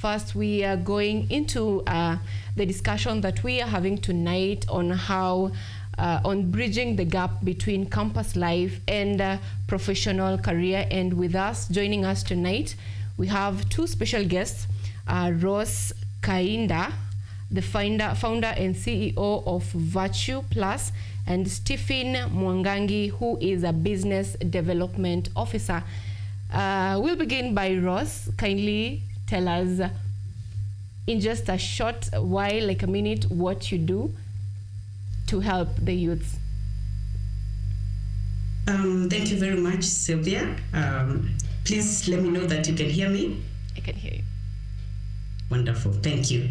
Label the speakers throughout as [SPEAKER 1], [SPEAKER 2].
[SPEAKER 1] first we are going into the discussion that we are having tonight on how on bridging the gap between campus life and professional career. And with us, joining us tonight, we have two special guests, Rose Kainda, the founder and CEO of Virtue Plus, and Stephen Mwangangi, who is a business development officer. We'll begin by Rose. Kindly tell us in just a short while, like a minute, what you do to help the youths.
[SPEAKER 2] Thank you very much, Sylvia. Please let me know that you can hear me.
[SPEAKER 1] I can hear you.
[SPEAKER 2] Wonderful, thank you.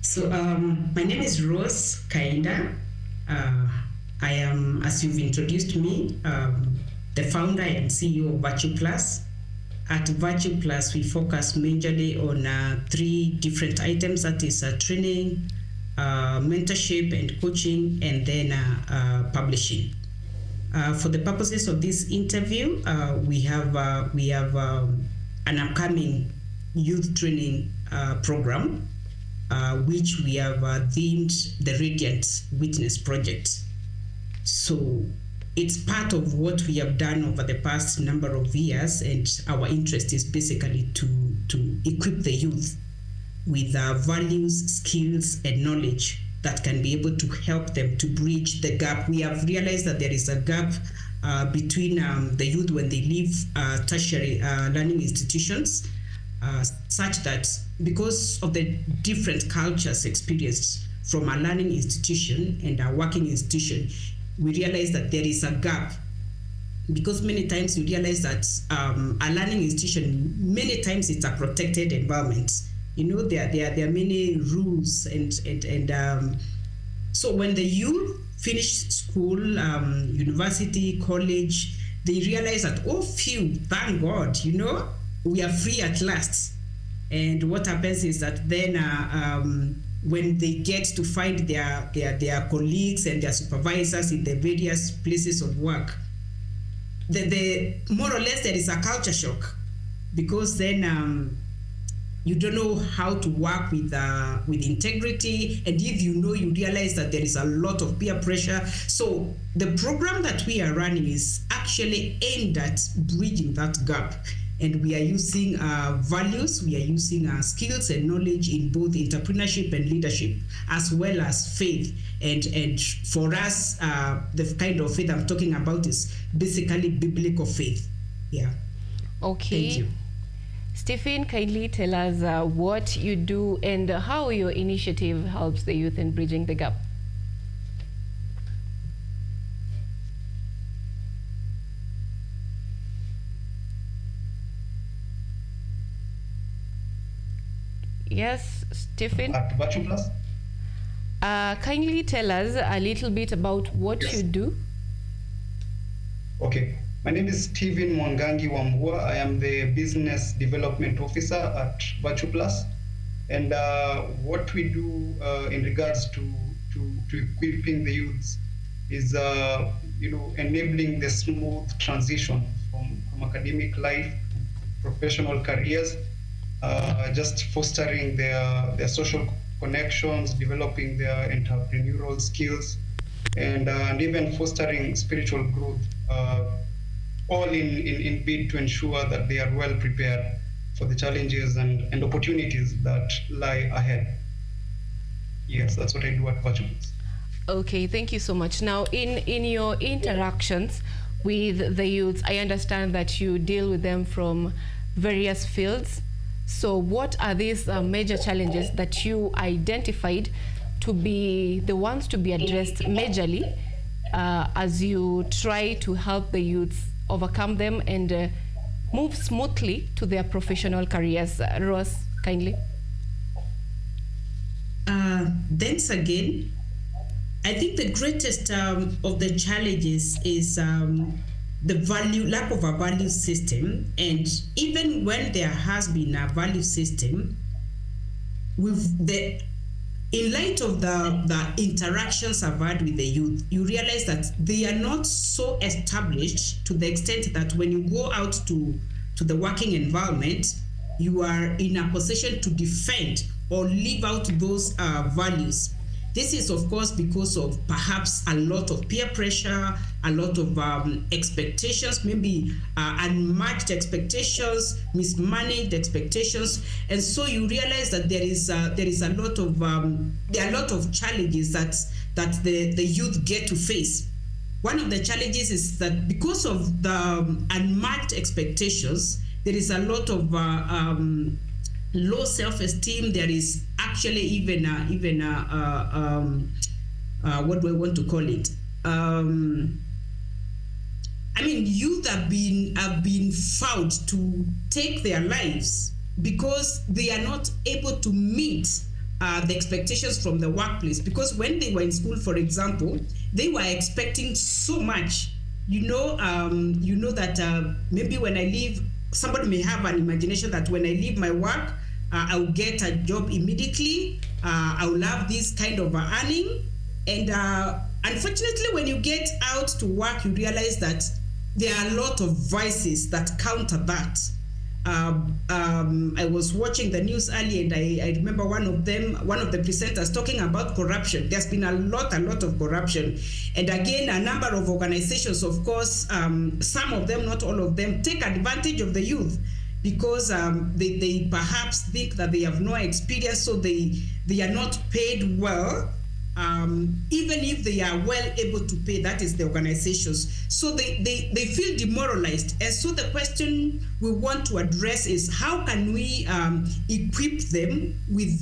[SPEAKER 2] So my name is Rose Kainda. I am, as you've introduced me, the founder and CEO of Virtue Plus. At Virtue Plus, we focus majorly on 3 different items, that is training, mentorship and coaching, and then publishing. For the purposes of this interview, we have an upcoming youth training program, which we have themed the Radiant Witness Project. So it's part of what we have done over the past number of years, and our interest is basically to equip the youth with values, skills, and knowledge that can be able to help them to bridge the gap. We have realized that there is a gap between the youth when they leave tertiary learning institutions, such that because of the different cultures experienced from a learning institution and a working institution, we realize that there is a gap, because many times we realize that a learning institution, many times it's a protected environment. You know, there are many rules and so when the youth finish school, university, college, they realize that, oh, phew, thank God, you know, we are free at last. And what happens is that then when they get to find their colleagues and their supervisors in the various places of work, the more or less there is a culture shock, because then you don't know how to work with integrity, and if you know, you realize that there is a lot of peer pressure. So the program that we are running is actually aimed at bridging that gap, and we are using values, we are using skills and knowledge in both entrepreneurship and leadership, as well as faith. And for us, the kind of faith I'm talking about is basically biblical faith. Yeah.
[SPEAKER 1] Okay.
[SPEAKER 2] Thank you.
[SPEAKER 1] Stephen, kindly tell us what you do and how your initiative helps the youth in bridging the gap. Yes, Stephen?
[SPEAKER 3] At Virtue Plus?
[SPEAKER 1] Kindly tell us a little bit about what you do.
[SPEAKER 3] Okay. My name is Stephen Mwangangi Wambua. I am the Business Development Officer at Virtue Plus. And what we do in regards to equipping the youths is enabling the smooth transition from academic life to professional careers, just fostering their social connections, developing their entrepreneurial skills, and even fostering spiritual growth, all in bid to ensure that they are well prepared for the challenges and opportunities that lie ahead. Yes, that's what I do at Virtue Plus.
[SPEAKER 1] Okay, thank you so much. Now, in your interactions with the youths, I understand that you deal with them from various fields. So what are these major challenges that you identified to be the ones to be addressed majorly as you try to help the youths overcome them and move smoothly to their professional careers? Rose, kindly.
[SPEAKER 2] Thanks again. I think the greatest of the challenges is the lack of a value system. And even when there has been a value system, in light of the interactions I've had with the youth, you realize that they are not so established to the extent that when you go out to the working environment, you are in a position to defend or live out those values. This is, of course, because of perhaps a lot of peer pressure, a lot of expectations, maybe unmatched expectations, mismanaged expectations, and so you realize that there is a lot of there are a lot of challenges that the youth get to face. One of the challenges is that because of the unmatched expectations, there is a lot of low self-esteem. There is actually even what do I want to call it? Youth have been found to take their lives because they are not able to meet the expectations from the workplace. Because when they were in school, for example, they were expecting so much. That maybe when I leave, somebody may have an imagination that when I leave my work, I'll get a job immediately. I'll have this kind of earning. And unfortunately, when you get out to work, you realize that there are a lot of vices that counter that. I was watching the news earlier, and I remember one of the presenters talking about corruption. There's been a lot of corruption. And again, a number of organizations, of course, some of them, not all of them, take advantage of the youth because they perhaps think that they have no experience, so they are not paid well. Even if they are well able to pay, that is the organizations. So they feel demoralized. And so the question we want to address is how can we equip them with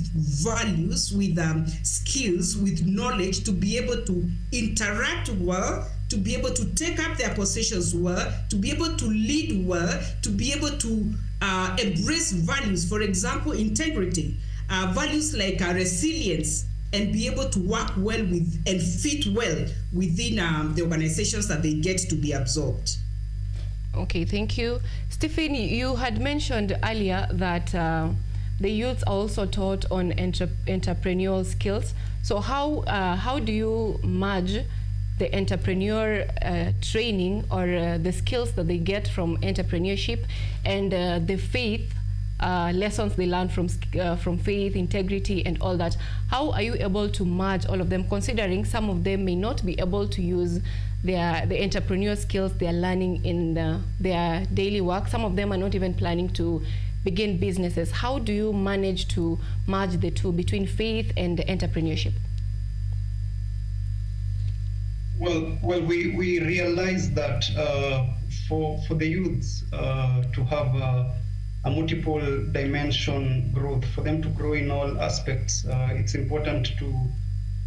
[SPEAKER 2] values, with skills, with knowledge to be able to interact well, to be able to take up their positions well, to be able to lead well, to be able to embrace values, for example, integrity, values like resilience, and be able to work well with and fit well within the organizations that they get to be absorbed.
[SPEAKER 1] Okay, thank you. Stephen, you had mentioned earlier that the youth are also taught on entrepreneurial skills. So how do you merge the entrepreneur training or the skills that they get from entrepreneurship and the faith lessons they learn from faith, integrity, and all that? How are you able to merge all of them, considering some of them may not be able to use the entrepreneurial skills they are learning in their daily work? Some of them are not even planning to begin businesses. How do you manage to merge the two between faith and entrepreneurship?
[SPEAKER 3] Well, we realize that for the youths to have a multiple dimension growth, for them to grow in all aspects, it's important to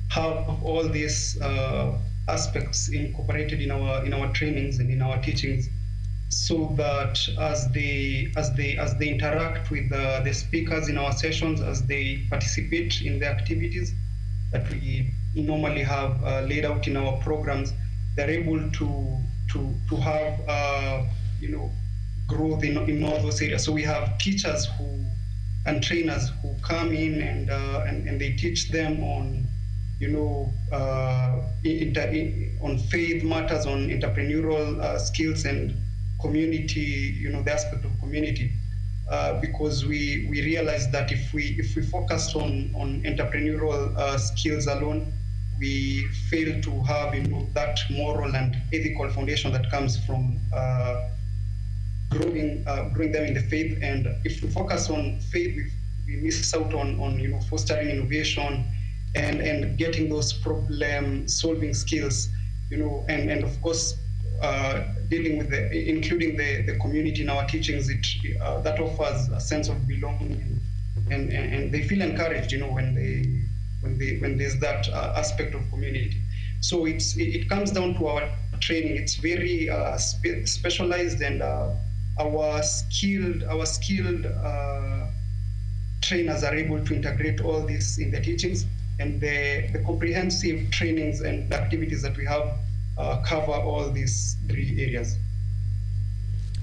[SPEAKER 3] have all these aspects incorporated in our trainings and in our teachings, so that as they interact with the speakers in our sessions, as they participate in the activities that we normally have laid out in our programs, they're able to have growth in all those areas. So we have teachers and trainers who come in and they teach them on on faith matters, on entrepreneurial skills and community, the aspect of community, because we realize that if we focus on entrepreneurial skills alone, we fail to have that moral and ethical foundation that comes from growing them in the faith. And if we focus on faith, we miss out on fostering innovation and getting those problem solving skills, and of course dealing with including the community in our teachings. That offers a sense of belonging, and they feel encouraged when there's that aspect of community. So it comes down to our training. It's very specialized, and our skilled trainers are able to integrate all this in the teachings, and the comprehensive trainings and activities that we have cover all these three areas.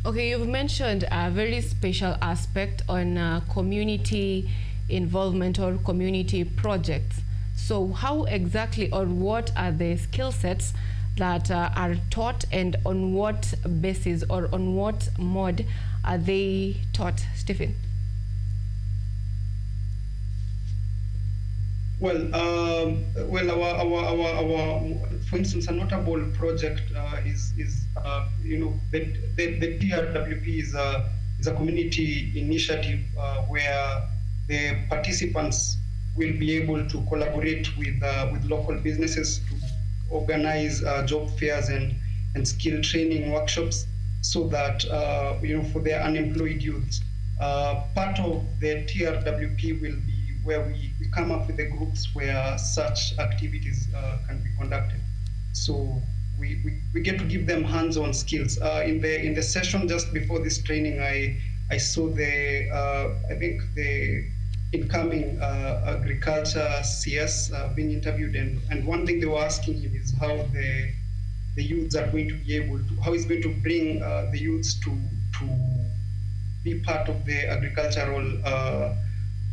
[SPEAKER 1] Okay, you've mentioned a very special aspect on community involvement or community projects. So how exactly, or what are the skill sets that are taught, and on what basis or on what mode are they taught, Stephen?
[SPEAKER 3] Our for instance, a notable project is the TRWP is a community initiative where the participants will be able to collaborate with local businesses to organize job fairs and skill training workshops, so that for their unemployed youth. Part of the TRWP will be where we come up with the groups where such activities can be conducted. So we get to give them hands-on skills. In the session just before this training, I saw the incoming agriculture CS being interviewed, and one thing they were asking him is how the youths are going to be able to, how he's going to bring the youths to be part of the agricultural,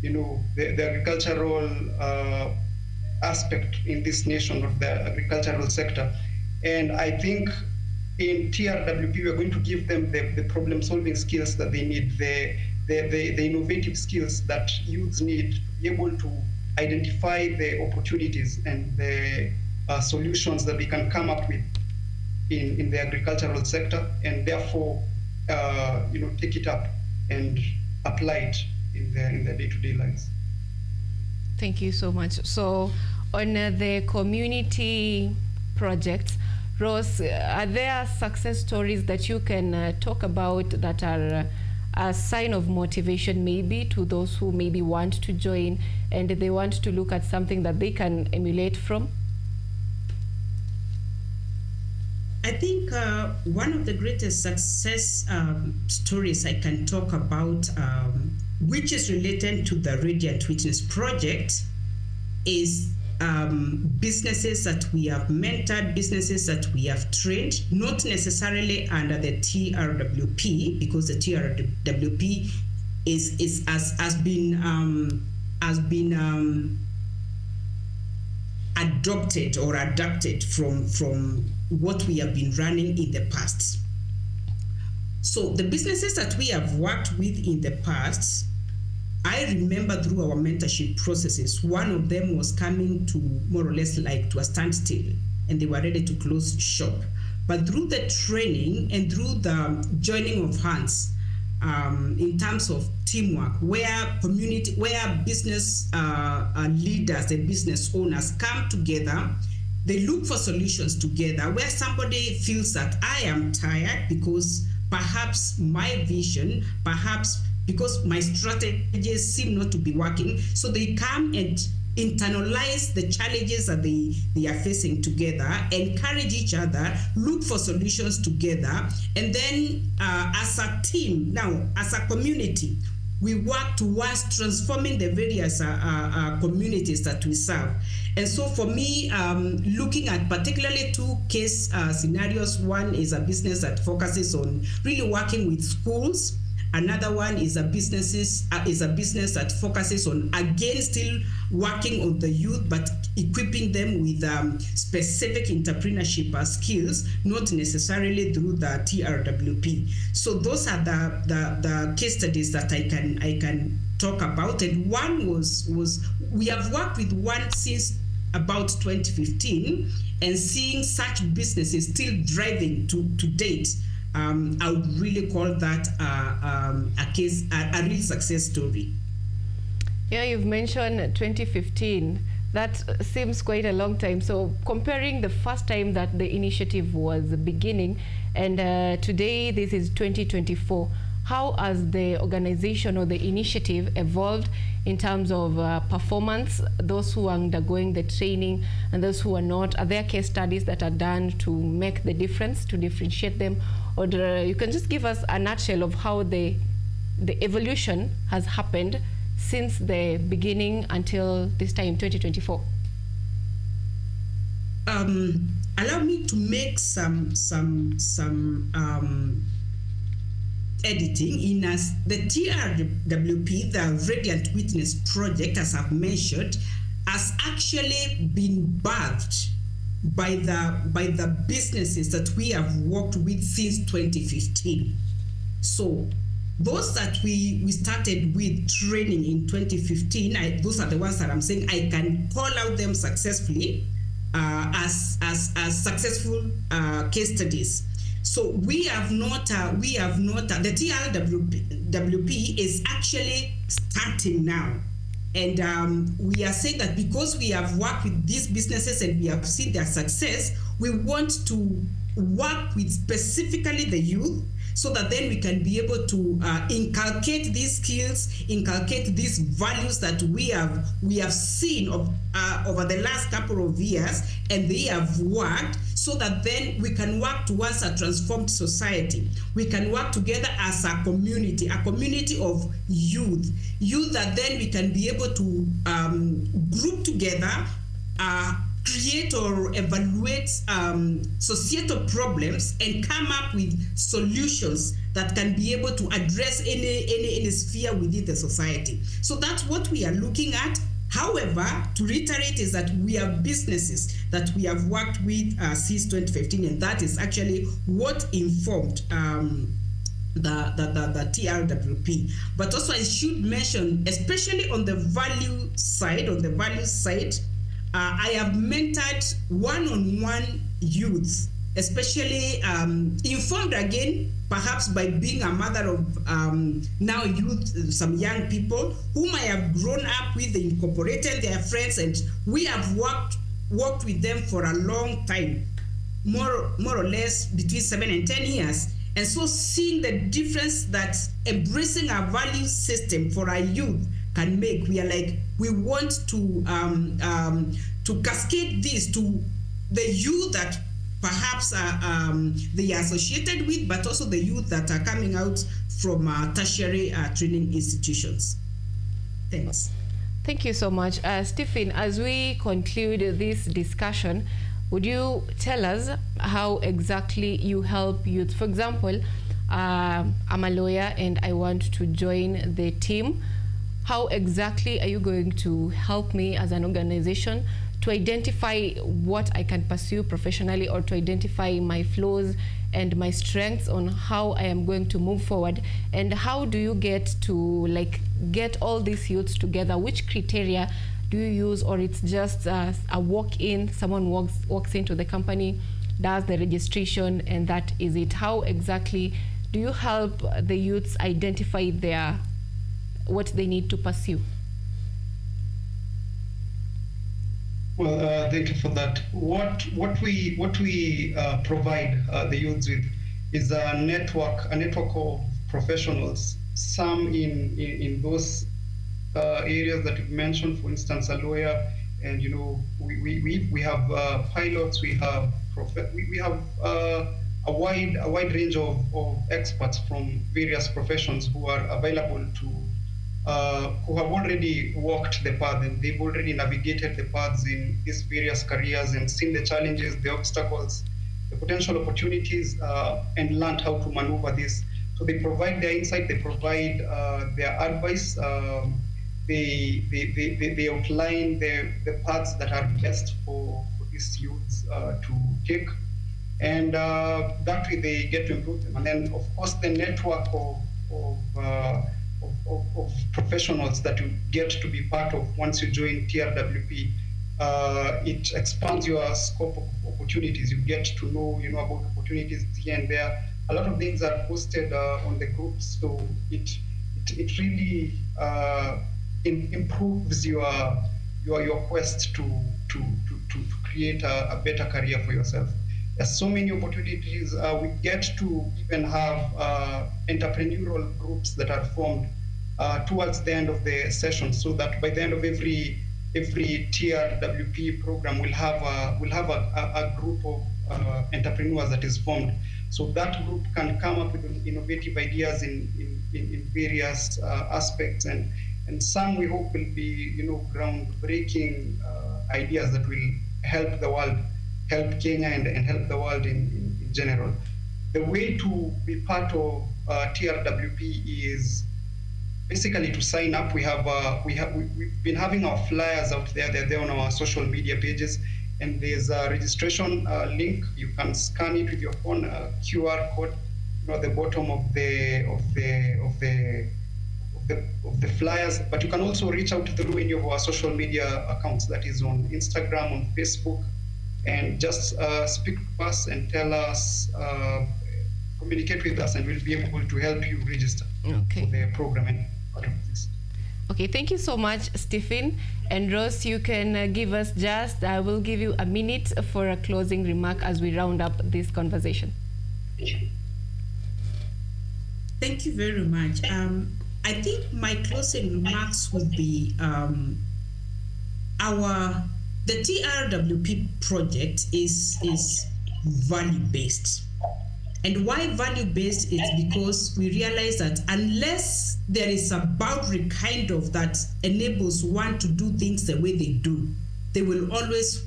[SPEAKER 3] the agricultural aspect in this nation, of the agricultural sector. And I think in TRWP, we're going to give them the problem-solving skills that they need, the innovative skills that youths need to be able to identify the opportunities and the solutions that they can come up with in the agricultural sector, and therefore, take it up and apply it in their day-to-day lives.
[SPEAKER 1] Thank you so much. So, on the community projects, Rose, are there success stories that you can talk about that are a sign of motivation maybe to those who maybe want to join and they want to look at something that they can emulate from?
[SPEAKER 2] I think one of the greatest success stories I can talk about, which is related to the Radiant Witness project, is businesses that we have mentored, businesses that we have trained, not necessarily under the TRWP, because the TRWP has been adopted or adapted from what we have been running in the past. So the businesses that we have worked with in the past, I remember through our mentorship processes, one of them was coming to more or less like to a standstill, and they were ready to close shop. But through the training and through the joining of hands, in terms of teamwork, where business leaders and business owners come together, they look for solutions together, where somebody feels that I am tired because perhaps my vision, perhaps because my strategies seem not to be working, so they come and internalize the challenges that they are facing together, encourage each other, look for solutions together, and then as a team, now as a community, we work towards transforming the various communities that we serve. And so for me, looking at particularly two case scenarios, one is a business that focuses on really working with schools. Another one is a business that focuses on, again, still working on the youth, but equipping them with specific entrepreneurship skills, not necessarily through the TRWP. So those are the case studies that I can talk about. And one was we have worked with one since about 2015, and seeing such businesses still driving to date. I would really call that a real success story.
[SPEAKER 1] Yeah, you've mentioned 2015. That seems quite a long time. So comparing the first time that the initiative was beginning and today, this is 2024, how has the organization or the initiative evolved in terms of performance, those who are undergoing the training and those who are not? Are there case studies that are done to make the difference, to differentiate them? Or you can just give us a nutshell of how the evolution has happened since the beginning until this time, 2024.
[SPEAKER 2] Allow me to make some editing in as the TRWP, the Radiant Witness project, as I've mentioned, has actually been birthed by the businesses that we have worked with since 2015. So those that we started with training in 2015, those are the ones that I'm saying I can call out them successfully as successful case studies. So we have not the TRWP is actually starting now. And we are saying that because we have worked with these businesses and we have seen their success, we want to work with specifically the youth, so that then we can be able to inculcate these skills, inculcate these values that we have seen over the last couple of years, and they have worked, so that then we can work towards a transformed society. We can work together as a community of youth that then we can be able to group together, create or evaluate societal problems and come up with solutions that can be able to address any sphere within the society. So that's what we are looking at. However, to reiterate is that we have businesses that we have worked with since 2015, and that is actually what informed the TRWP. But also I should mention, especially on the value side, I have mentored one-on-one youth, especially informed again, perhaps by being a mother of now youth, some young people whom I have grown up with, they incorporated their friends, and we have worked with them for a long time, more or less between 7 and 10 years. And so seeing the difference that embracing our value system for our youth can make, we are like, we want to cascade this to the youth that perhaps they are associated with, but also the youth that are coming out from tertiary training institutions. Thanks.
[SPEAKER 1] Thank you so much. Stephen, as we conclude this discussion, would you tell us how exactly you help youth? For example, I'm a lawyer and I want to join the team. How exactly are you going to help me as an organization to identify what I can pursue professionally, or to identify my flaws and my strengths on how I am going to move forward? And how do you get to get all these youths together? Which criteria do you use, or it's just a walk-in, someone walks into the company, does the registration, and that is it? How exactly do you help the youths identify what they need to pursue?
[SPEAKER 3] Well, thank you for that. What we provide the youths with is a network of professionals. Some in those areas that you've mentioned, for instance, a lawyer, and we have pilots. We have a wide range of experts from various professions who are available to. Who have already walked the path, and they've already navigated the paths in these various careers and seen the challenges, the obstacles, the potential opportunities, and learned how to maneuver this. So they provide their insight, they provide their advice, they outline the paths that are best for these youths to take, and that way they get to improve them. And then, of course, the network of professionals that you get to be part of once you join TRWP, it expands your scope of opportunities. You get to know, about opportunities here and there. A lot of things are posted on the groups, so it really improves your quest to create a better career for yourself. There's so many opportunities. We get to even have entrepreneurial groups that are formed towards the end of the session, so that by the end of every TRWP program, we'll have a group of entrepreneurs that is formed. So that group can come up with innovative ideas in various aspects, and some we hope will be groundbreaking ideas that will help the world, help Kenya and help the world in general. The way to be part of TRWP is basically to sign up. We've been having our flyers out there. They're there on our social media pages, and there's a registration link. You can scan it with your phone, QR code, the bottom of the flyers, but you can also reach out through any of our social media accounts, that is on Instagram, on Facebook, and just speak to us and tell us, communicate with us, and we'll be able to help you register for the program and part of this.
[SPEAKER 1] Okay, thank you so much, Stephen. And Rose, you can give us I will give you a minute for a closing remark as we round up this conversation.
[SPEAKER 2] Thank you very much. I think my closing remarks would be the TRWP project is value-based. And why value-based is because we realize that unless there is a boundary kind of that enables one to do things the way they do, they will always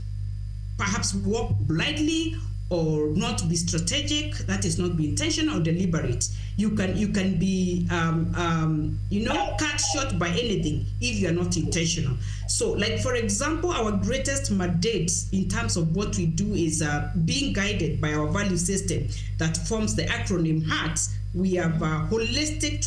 [SPEAKER 2] perhaps walk blindly or not be strategic. That is not be intentional or deliberate. You can be cut short by anything if you are not intentional. So, like for example, our greatest mandate in terms of what we do is being guided by our value system that forms the acronym HEART. We have holistic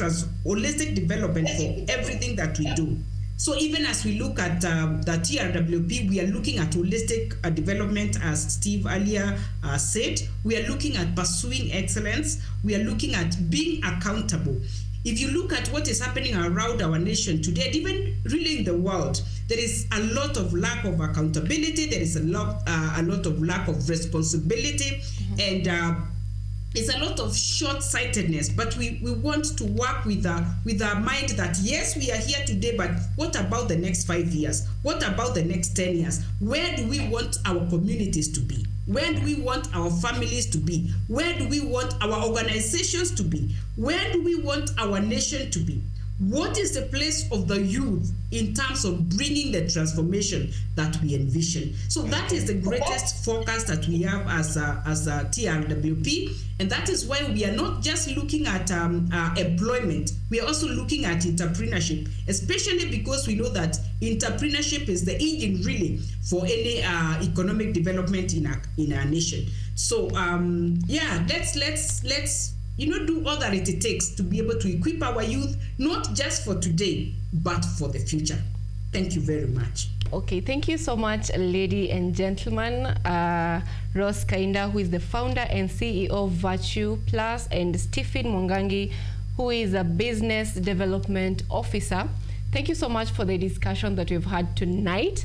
[SPEAKER 2] development for everything that we do. So even as we look at the TRWP, we are looking at holistic development, as Steve earlier said. We are looking at pursuing excellence. We are looking at being accountable. If you look at what is happening around our nation today, and even really in the world, there is a lot of lack of accountability. There is a lot of lack of responsibility, and it's a lot of short-sightedness, but we want to work with our mind that, yes, we are here today, but what about the next 5 years? What about the next 10 years? Where do we want our communities to be? Where do we want our families to be? Where do we want our organizations to be? Where do we want our nation to be? What is the place of the youth in terms of bringing the transformation that we envision? So that is the greatest focus that we have as a TRWP, and that is why we are not just looking at employment. We are also looking at entrepreneurship, especially because we know that entrepreneurship is the engine really for any economic development in our nation. So let's do all that it takes to be able to equip our youth, not just for today, but for the future. Thank you very much.
[SPEAKER 1] Okay, thank you so much, ladies and gentlemen. Rose Kainda, who is the founder and CEO of Virtue Plus, and Stephen Mwangangi, who is a business development officer. Thank you so much for the discussion that we've had tonight.